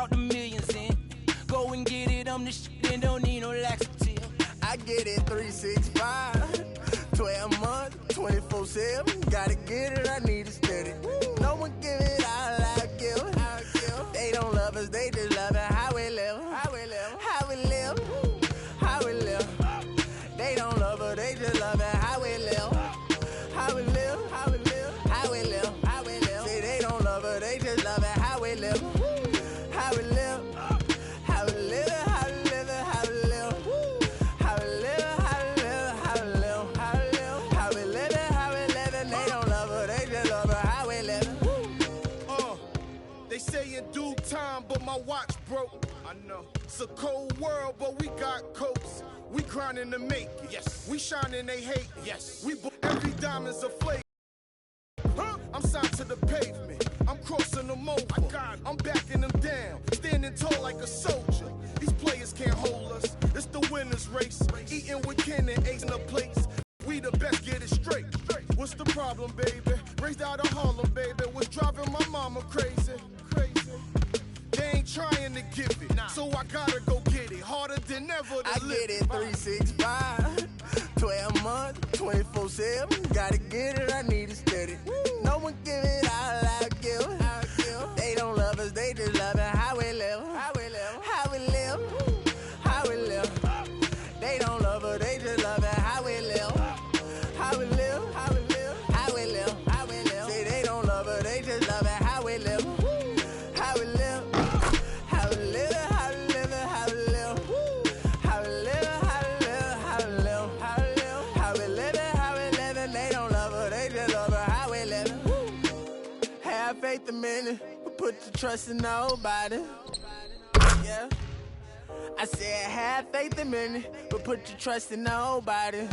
brought the millions in. Go and get it, I'm the shit and don't need no laxative. I get it 365, 12 months, 24/7. Gotta get it, I need it steady. No one give it all I give. They don't love us, they just love it how we live. How we live, how we live, how we live. They don't love us, they just love it how we live. How we live, how we live, how we live, how we live. Say they don't love us, they just love it how we live. How we live, how we live, how we live, how we live. How we live, how we live, how we live, how we live. How we live, how we live, and they don't love us, they just love it how we live. They say in due time, but my watch broke. I know. It's a cold world, but we got coats. We grinding to make it. Yes. We shining, they hate. Yes. We every diamond's a flake. Huh? I'm signed to the pavement. I'm crossing them over. I'm backing them down. Standing tall like a soldier. These players can't hold us. It's the winner's race. Eating with kin and ace in the plates. We the best, get it straight. What's the problem, baby? Raised out of Harlem, baby. What's driving my mama crazy? They ain't trying to give it, so I gotta go get it. Harder than ever to I live. get it 365, 12 months, 24/7. Gotta get it, I need it steady. No one give it all I give. They don't love us, they just love it how we live. How we live, how we live, how we live. They don't love us, they just love it how we live. How we live, how we live, how we live, how we live. Say they don't love us, they just love it how we live. How we live, how we live, how we live, how we live. How we live, how we live, how we live, how we live. How we live, how we live, and they don't love us, they just love us how we live. Have faith a minute, but put your trust in nobody. Yeah. I said have faith a minute, but put your trust in nobody.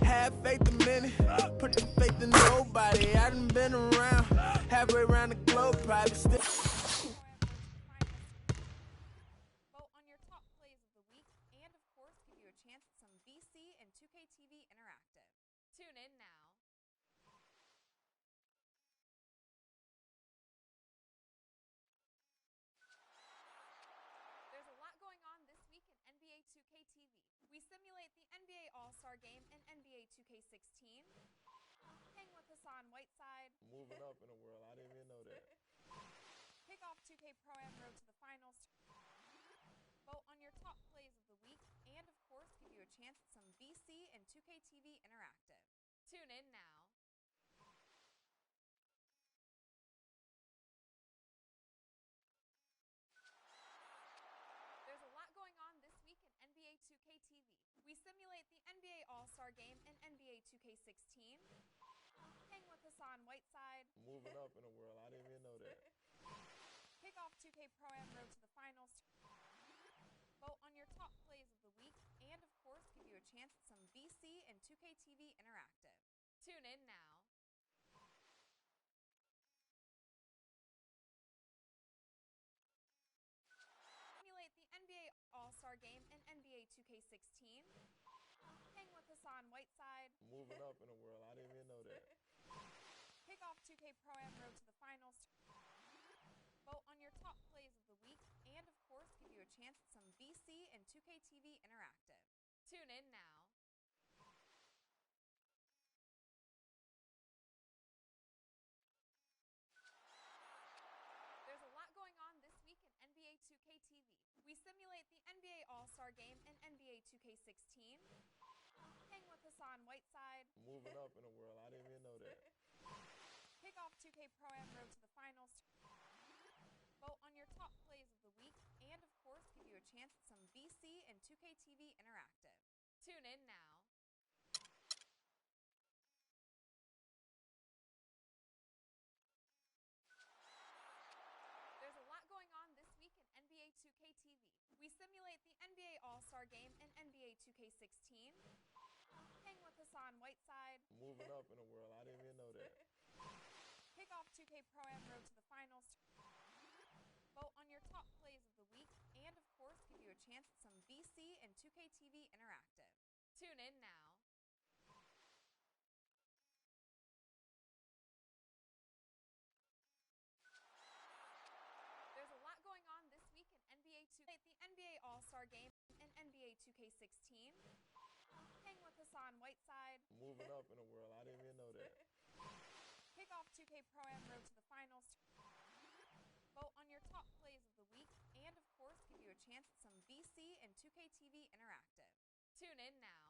Have faith a minute, put your faith in nobody. I done been around, halfway around the globe, probably still. Vote on your top plays of the week, and of course, give you a chance at some VC and 2K TV Interactive. Tune in now. There's a lot going on this week in NBA 2K TV. We simulate the NBA All-Star Game and NBA 2K16. Hang with Hassan Whiteside. Moving up in the world, I didn't even know that. Kick off 2K Pro-Am Road to the Finals. Vote on your top plays of the week, and of course, give you a chance at some VC and 2K TV Interactive. Tune in now. There's a lot going on this week in NBA 2K TV. We simulate the NBA All-Star Game and NBA 2K16. Hang with Hassan Whiteside. Moving up in the world, I didn't even know that. Kick off 2K Pro-Am Road to the Finals. Vote on your top plays of the week, and of course, give you a chance at some VC and 2K TV Interactive. Tune in now. Simulate the NBA All-Star Game and NBA 2K16. Hang with Hassan Whiteside. Moving up in the world, I didn't even know that. Kick off 2K Pro-Am Road to the Finals. Vote on your top plays of the week, and of course, give you a chance at some VC and 2K TV Interactive. Tune in now. There's a lot going on this week in NBA 2K TV. We simulate the NBA All-Star Game and NBA 2K16. Hang with Hassan Whiteside. Moving up in the world, I didn't even know that. Kick off 2K Pro-Am Road to the Finals. Vote on your top plays of the week, and of course, give you a chance at some VC and 2K TV Interactive. Tune in now. There's a lot going on this week in NBA 2K TV. We simulate the NBA All-Star Game and NBA 2K16. Hang with Hassan Whiteside. Moving up in the world, I didn't even know that. Kick off 2K Pro-Am Road to the Finals. Vote on your top plays of the week, and of course, give you a chance at some VC and 2K TV Interactive. Tune in now. simulate the NBA All-Star Game and NBA 2K16. Hang with Hassan Whiteside. Moving up in the world. I didn't even know that. Kick off 2K Pro-Am Road to the Finals. Vote on your top plays of the week and, of course, give you a chance at some VC and 2K TV Interactive. Tune in now.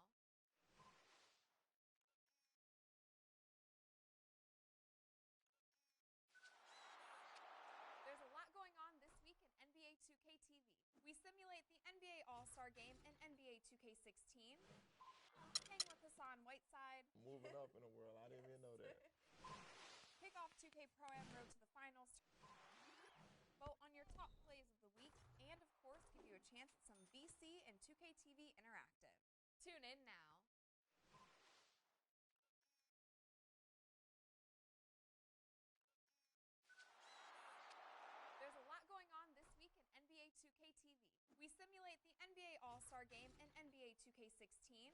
There's a lot going on this week in NBA 2K TV. We simulate the NBA All-Star Game and NBA 2K16. Hang with Hassan Whiteside. Moving up in the world. I didn't even know that. Kick off 2K Pro-Am Road to the Finals. Vote on your top plays of the week and, of course, give you a chance at some VC and 2K TV Interactive. Tune in now. There's a lot going on this week in NBA 2K TV. We simulate the NBA All-Star Game and NBA 2K16.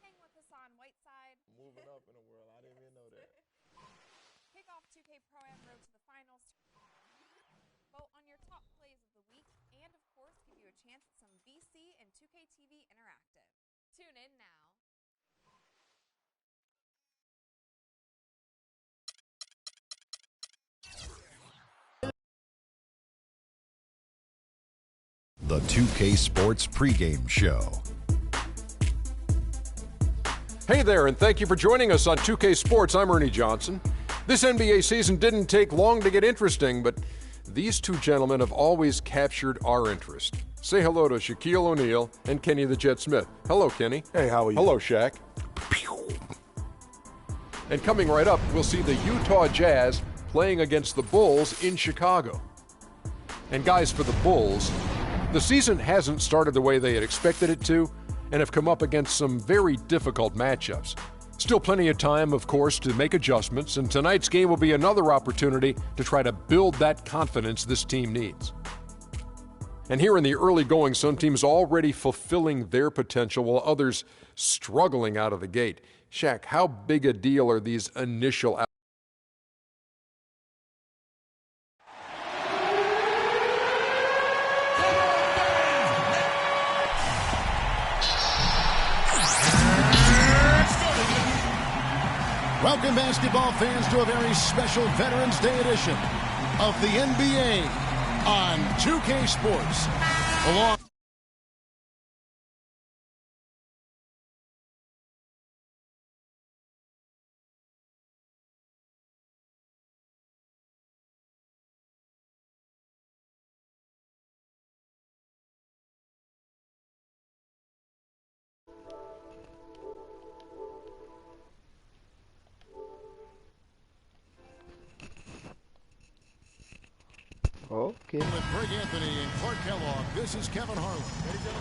Hang with Hassan Whiteside. Moving up in the world. I didn't even know that. Kick off 2K Pro-Am Road to the Finals. Vote on your top plays of the week and, of course, give you a chance at some VC and 2K TV Interactive. Tune in now. The 2K Sports pregame show. Hey there, and thank you for joining us on 2K Sports. I'm Ernie Johnson. This NBA season didn't take long to get interesting, but these two gentlemen have always captured our interest. Say hello to Shaquille O'Neal and Kenny the Jet Smith. Hello, Kenny. Hey, how are you? Hello, Shaq. And coming right up, we'll see the Utah Jazz playing against the Bulls in Chicago. And guys, for the Bulls, the season hasn't started the way they had expected it to and have come up against some very difficult matchups. Still plenty of time, of course, to make adjustments, and tonight's game will be another opportunity to try to build that confidence this team needs. And here in the early going, some teams already fulfilling their potential while others struggling out of the gate. Shaq, how big a deal are these initial Welcome, basketball fans, to a very special Veterans Day edition of the NBA on 2K Sports. Along Okay. with Greg Anthony and Clark Kellogg, this is Kevin Harlan.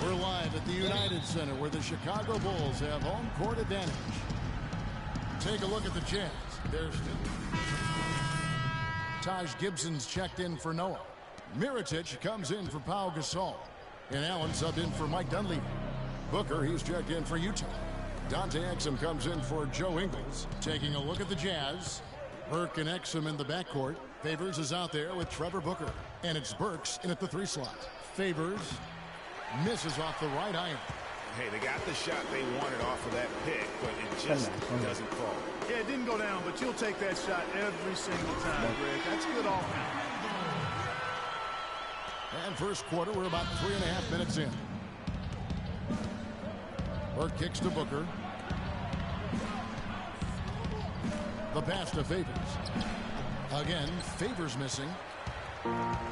We're live at the United Center where the Chicago Bulls have home court advantage. Take a look at the Jazz. There's Taj Gibson's checked in for Noah. Mirotic comes in for Pau Gasol. And Allen subbed in for Mike Dunleavy. Booker, he's checked in for Utah. Dante Exum comes in for Joe Ingles. Taking a look at the Jazz. Burke and Exum in the backcourt. Favors is out there with Trevor Booker. And it's Burks in at the 3 slot. Favors misses off the right iron. Hey, they got the shot they wanted off of that pick, but it just doesn't fall. Yeah, it didn't go down, but you'll take that shot every single time, Greg. That's good offense. And first quarter, we're about 3.5 minutes in. Burke kicks to Booker. The pass to Favors. Again, Favors missing.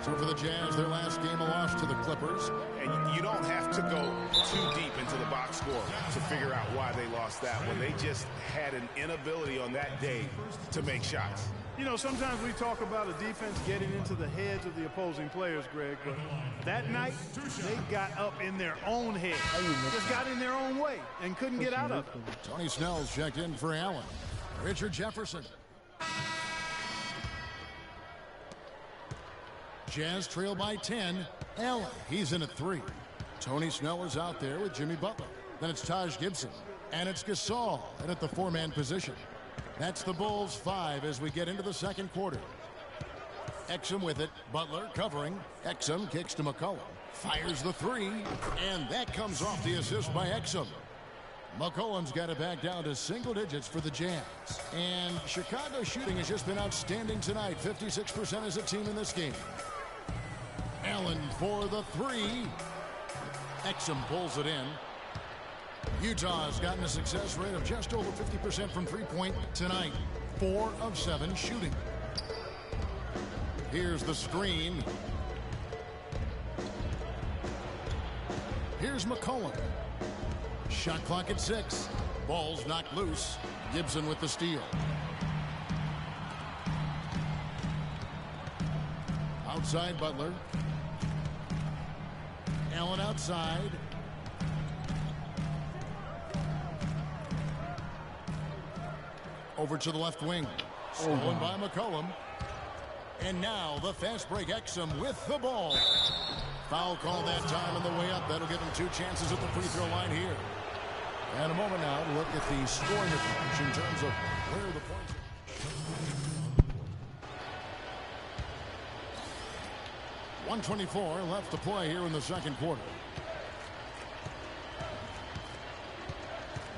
So for the Jazz, their last game, a loss to the Clippers. And you don't have to go too deep into the box score to figure out why they lost that one. They just had an inability on that day to make shots. You know, sometimes we talk about a defense getting into the heads of the opposing players, Greg, but that night, they got up in their own head. Just got in their own way and couldn't get out of it. Tony Snell's checked in for Allen. Richard Jefferson. Jazz trail by 10. Allen, he's in at 3. Tony Snell is out there with Jimmy Butler. Then it's Taj Gibson. And it's Gasol and at the 4-man position. That's the Bulls 5 as we get into the second quarter. Exum with it. Butler covering. Exum kicks to McCollum. Fires the three, and that comes off the assist by Exum. McCollum's got it back down to single digits for the Jazz. And Chicago's shooting has just been outstanding tonight. 56% as a team in this game. Allen for the three. Exum pulls it in. Utah's gotten a success rate of just over 50% from three-point tonight. 4 of 7 shooting. Here's the screen. Here's McCollum. Shot clock at 6. Ball's knocked loose. Gibson with the steal. Outside Butler. Allen outside. Over to the left wing. Stolen by McCollum. And now the fast break. Exum with the ball. Foul call that time on the way up. That'll give him 2 chances at the free throw line here. And a moment now to look at the scoring approach in terms of where the points are. 1:24 left to play here in the second quarter.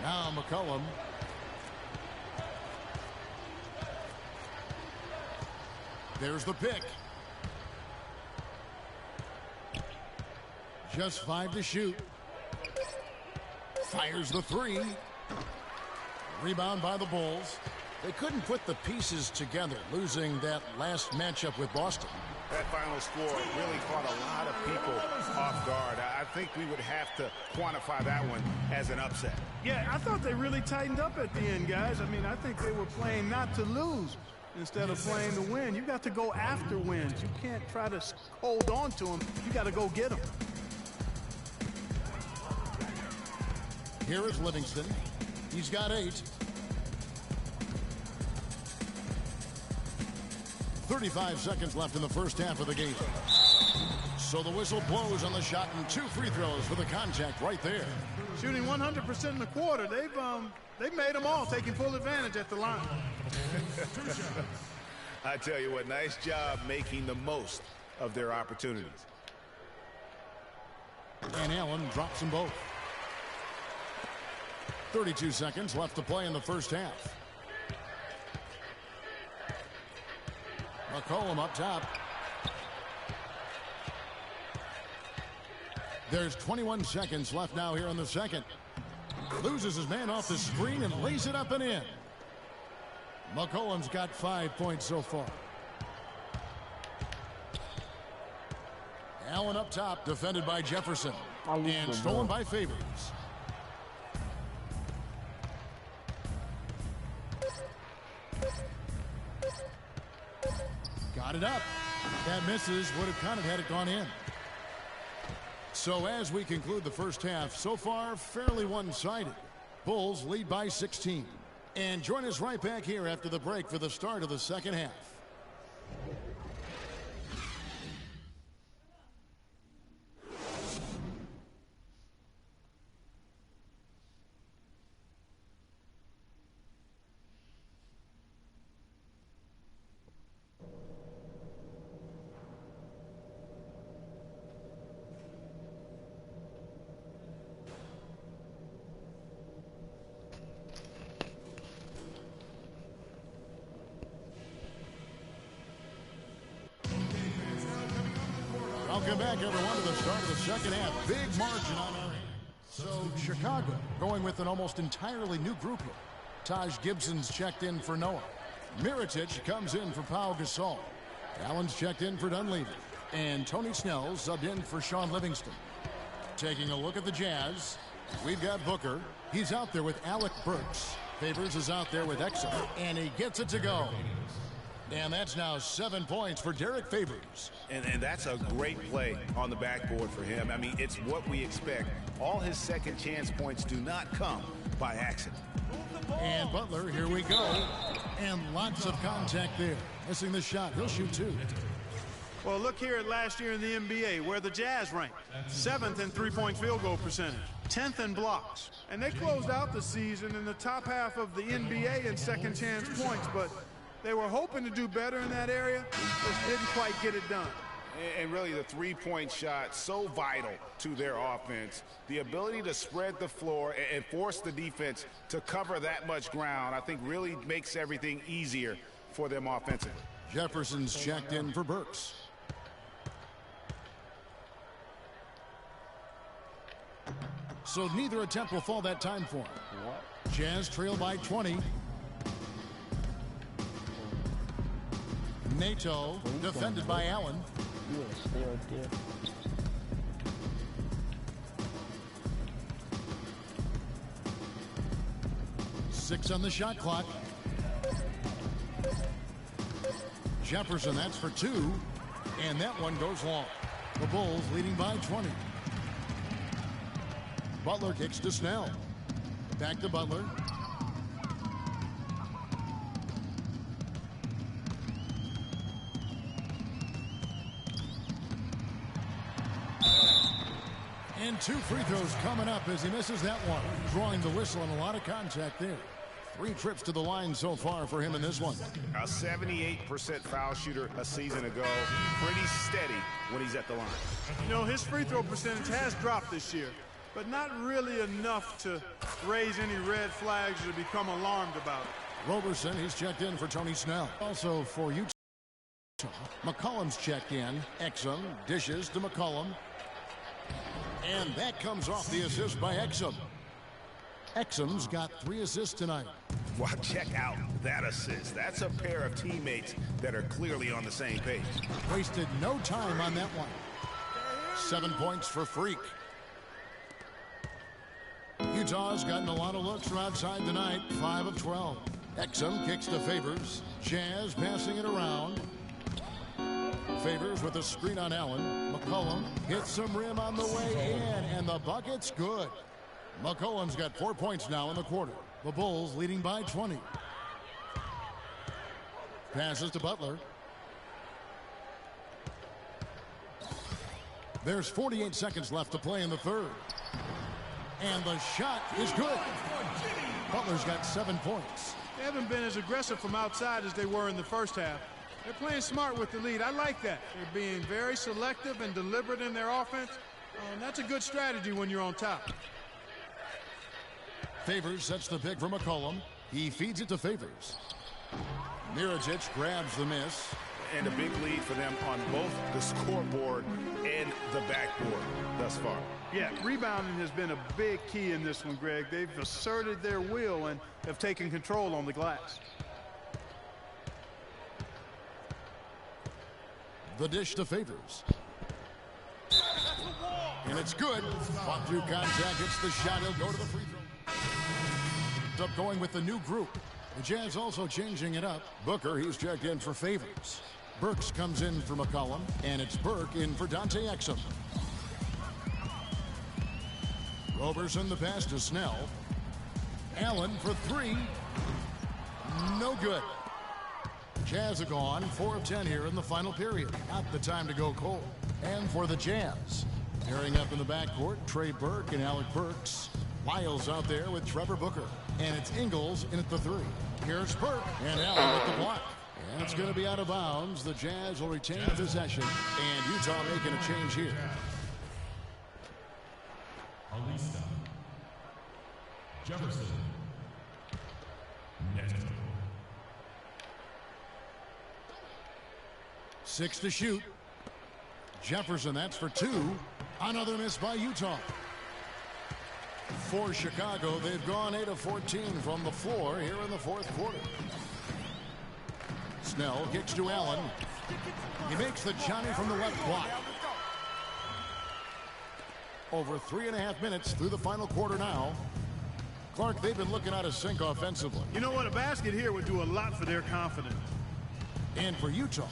Now McCollum. There's the pick. Just 5 to shoot. Fires the three. Rebound by the Bulls. They couldn't put the pieces together, losing that last matchup with Boston. That final score really caught a lot of people off guard. I think we would have to quantify that one as an upset. Yeah, I thought they really tightened up at the end, guys. I mean, I think they were playing not to lose instead of playing to win. You got to go after wins. You can't try to hold on to them. You got to go get them. Here is Livingston. He's got 8. 35 seconds left in the first half of the game. So the whistle blows on the shot and 2 free throws for the contact right there. Shooting 100% in the quarter. They've made them all, taking full advantage at the line. I tell you what, nice job making the most of their opportunities. And Allen drops them both. 32 seconds left to play in the first half. McCollum up top. There's 21 seconds left now here in the second. Loses his man off the screen and lays it up and in. McCollum's got 5 points so far. Allen up top, defended by Jefferson. And stolen by Favors. Got it up. That misses. Would have kind of had it gone in. So as we conclude the first half, so far fairly one-sided. Bulls lead by 16. And join us right back here after the break for the start of the second half. Welcome back, everyone, to the start of the second half. Big margin on our end. So, Chicago going with an almost entirely new group here. Taj Gibson's checked in for Noah. Mirotic comes in for Pau Gasol. Allen's checked in for Dunleavy. And Tony Snell subbed in for Sean Livingston. Taking a look at the Jazz, we've got Booker. He's out there with Alec Burks. Favors is out there with Exum. And he gets it to go. And that's now 7 points for Derek Favors. And that's a great play on the backboard for him. I mean, it's what we expect. All his second chance points do not come by accident. And Butler, here we go. And lots of contact there. Missing the shot. He'll shoot 2. Well, look here at last year in the NBA, where the Jazz ranked 7th in three-point field goal percentage, 10th in blocks. And they closed out the season in the top half of the NBA in second chance points, but they were hoping to do better in that area, just didn't quite get it done. And really the three-point shot, so vital to their offense. The ability to spread the floor and force the defense to cover that much ground, I think really makes everything easier for them offensively. Jefferson's checked in for Burks. So neither attempt will fall that time for him. Jazz trail by 20. Nato defended by Allen. Six on the shot clock. Jefferson, that's for two. And that one goes long. The Bulls leading by 20. Butler kicks to Snell. Back to Butler. And two free throws coming up as he misses that one. Drawing the whistle and a lot of contact there. 3 trips to the line so far for him in this one. A 78% foul shooter a season ago. Pretty steady when he's at the line. You know, his free throw percentage has dropped this year, but not really enough to raise any red flags or become alarmed about it. Roberson, he's checked in for Tony Snell. Also for Utah, McCollum's checked in. Exum dishes to McCollum. And that comes off the assist by Exum. Exum's got 3 assists tonight. Wow, check out that assist. That's a pair of teammates that are clearly on the same page. Wasted no time on that one. 7 points for Freak. Utah's gotten a lot of looks from outside tonight. 5 of 12. Exum kicks to Favors. Jazz passing it around. Favors with a screen on Allen. McCollum hits some rim on the way in, and the bucket's good. McCollum's got 4 points now in the quarter. The Bulls leading by 20. Passes to Butler. There's 48 seconds left to play in the third. And the shot is good. Butler's got 7 points. They haven't been as aggressive from outside as they were in the first half. They're playing smart with the lead. I like that. They're being very selective and deliberate in their offense. That's a good strategy when you're on top. Favors sets the pick for McCollum. He feeds it to Favors. Mirotic grabs the miss. And a big lead for them on both the scoreboard and the backboard thus far. Yeah, rebounding has been a big key in this one, Greg. They've asserted their will and have taken control on the glass. The dish to Favors. And it's good. Fought through contact, hits the shot. He'll go to the free throw. Up going with the new group. The Jazz also changing it up. Booker, he's checked in for Favors. Burks comes in for McCollum, and it's Burke in for Dante Exum. Roberson the pass to Snell. Allen for 3. No good. Jazz are gone. 4 of 10 here in the final period. Not the time to go cold. And for the Jazz, pairing up in the backcourt, Trey Burke and Alec Burks. Lyles out there with Trevor Booker. And it's Ingles in at the 3. Here's Burke and Allen with the block. And it's going to be out of bounds. The Jazz will retain possession. And Utah making a change here. Alista. Jefferson. Neto. 6 to shoot. Jefferson, that's for 2. Another miss by Utah. For Chicago, they've gone 8 of 14 from the floor here in the fourth quarter. Snell kicks to Allen. He makes the Johnny from the left block. Over 3.5 minutes through the final quarter now. Clark, they've been looking out of sync offensively. You know what? A basket here would do a lot for their confidence. And for Utah,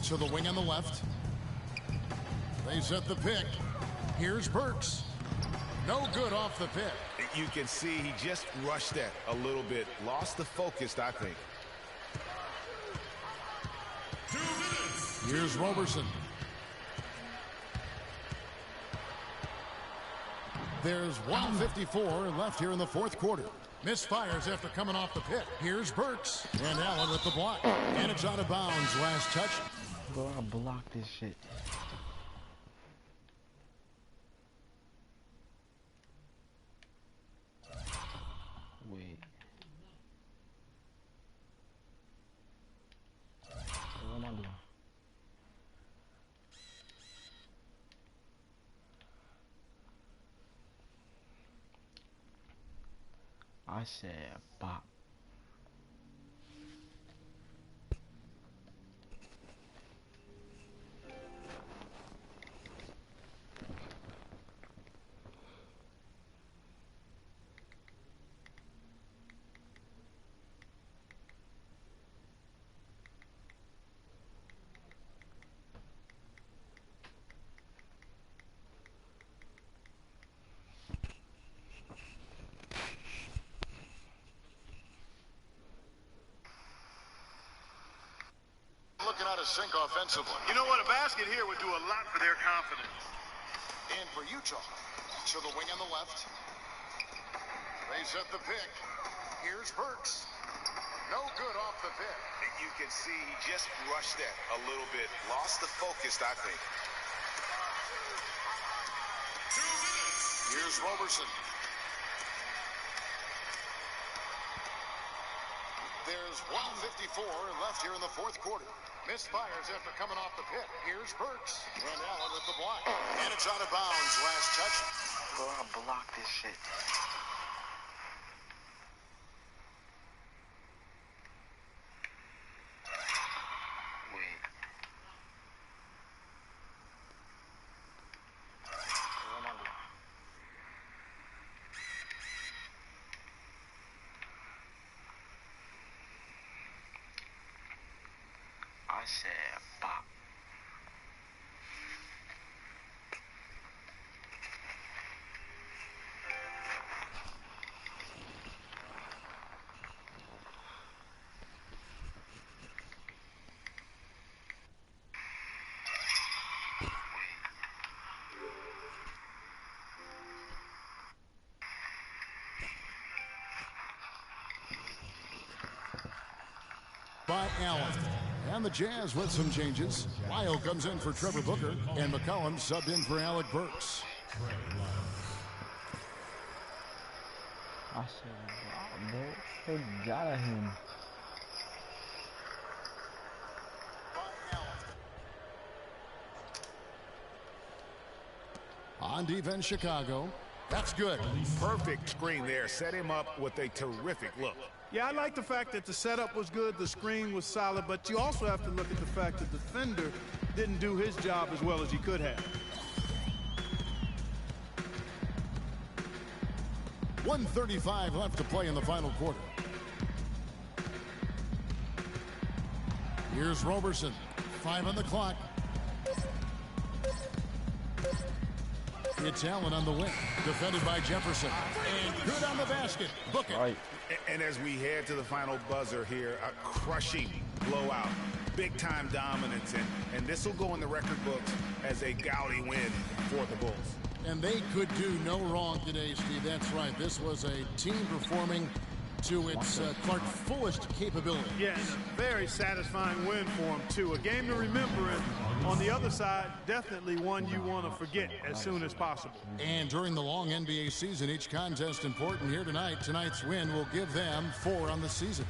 to the wing on the left. They set the pick. Here's Burks. No good off the pick. You can see he just rushed that a little bit. Lost the focus, I think. 2 minutes. Here's Roberson. There's 1:54 left here in the fourth quarter. Misfires after coming off the pick. Here's Burks. And Allen with the block. And it's out of bounds. Last touch. Bro, I blocked this shit. I said bop. Looking out of sync offensively. You know what? A basket here would do a lot for their confidence. And for Utah, to the wing on the left. They set the pick. Here's Burks. No good off the pick. You can see he just rushed that a little bit. Lost the focus, I think. 2 minutes. Here's Roberson. There's 1:54 left here in the fourth quarter. Misfires after coming off the pick. Here's Burks. And Allen with the block. And it's out of bounds. Last touch. Bro, I block this shit. Wait. I said bop. By Allen. And the Jazz with some changes. Lyle comes in for Trevor Booker, and McCollum subbed in for Alec Burks. I said bop, bro. They got him. On defense, Chicago. That's good. Perfect screen there. Set him up with a terrific look. Yeah, I like the fact that the setup was good, the screen was solid, but you also have to look at the fact that the defender didn't do his job as well as he could have. 1:35 left to play in the final quarter. Here's Roberson. 5 on the clock. It's Allen on the wing. Defended by Jefferson. And good on the basket. Book it. Right. And as we head to the final buzzer here, a crushing blowout. Big-time dominance. And this will go in the record books as a gaudy win for the Bulls. And they could do no wrong today, Steve. That's right. This was a team performing to its Clark fullest capability. Yeah, and a very satisfying win for him, too. A game to remember, and on the other side, definitely one you want to forget as soon as possible. And during the long NBA season, each contest important here tonight. Tonight's win will give them 4 on the season.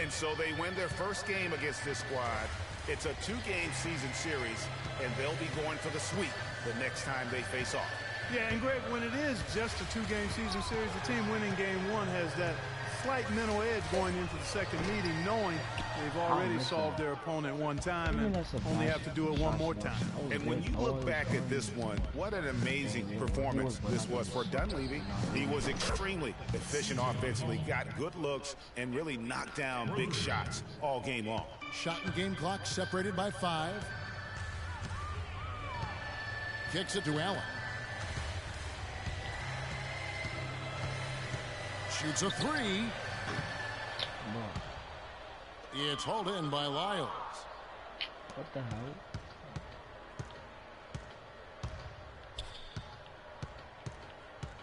And so they win their first game against this squad. It's a 2-game season series, and they'll be going for the sweep the next time they face off. Yeah, and Greg, when it is just a 2-game season series, the team winning game 1 has that slight mental edge going into the second meeting, knowing they've already solved their opponent one time and only have to do it one more time. And when you look back at this one, what an amazing performance this was for Dunleavy. He was extremely efficient offensively, got good looks, and really knocked down big shots all game long. Shot and game clock separated by 5. Kicks it to Allen. Shoots a 3. It's hauled in by Lyles. What the hell?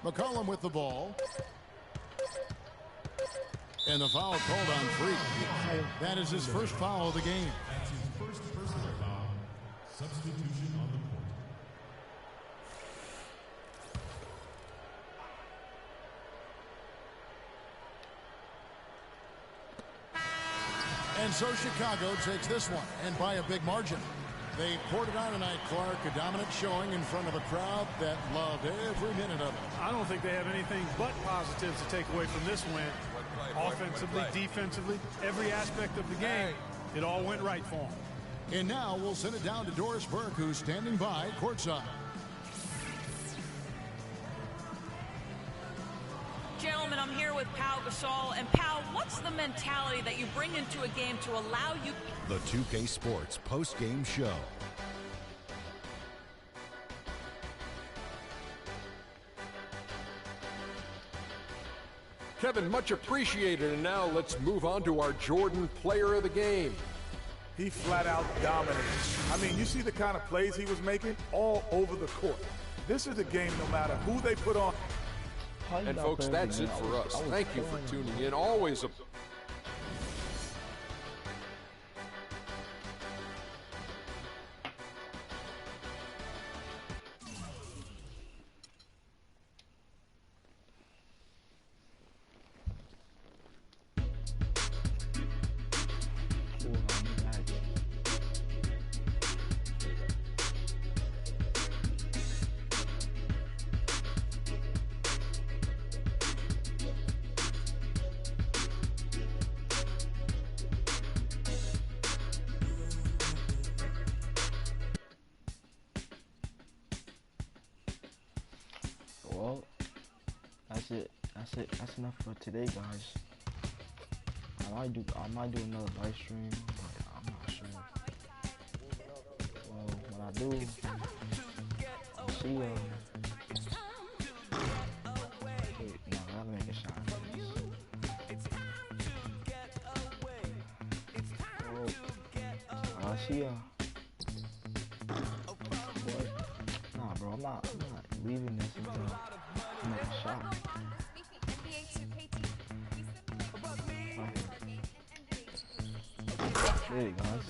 McCollum with the ball. And the foul called on Free. That is his first foul of the game. That's his first personal foul. Substitution on the court. And so Chicago takes this one, and by a big margin. They poured it on tonight, Clark. A dominant showing in front of a crowd that loved every minute of it. I don't think they have anything but positives to take away from this win. Offensively, defensively, every aspect of the game, it all went right for them. And now we'll send it down to Doris Burke, who's standing by courtside. Gentlemen, I'm here with Pau Gasol. And Pau, what's the mentality that you bring into a game to allow you... The 2K Sports post-game show. Kevin, much appreciated. And now let's move on to our Jordan player of the game. He flat out dominated. I mean, you see the kind of plays he was making all over the court. This is a game no matter who they put on. And folks, that's it for us. Thank you for tuning in. Always a... Well, that's it. That's enough for today, guys. I might do another live stream, but I'm not sure. Well, when I do, I'll see y'all. Wait, no, I gotta make a shot. Well, I'll see y'all. What? Nah, bro, I'm not leaving this until I make a shot. There you guys.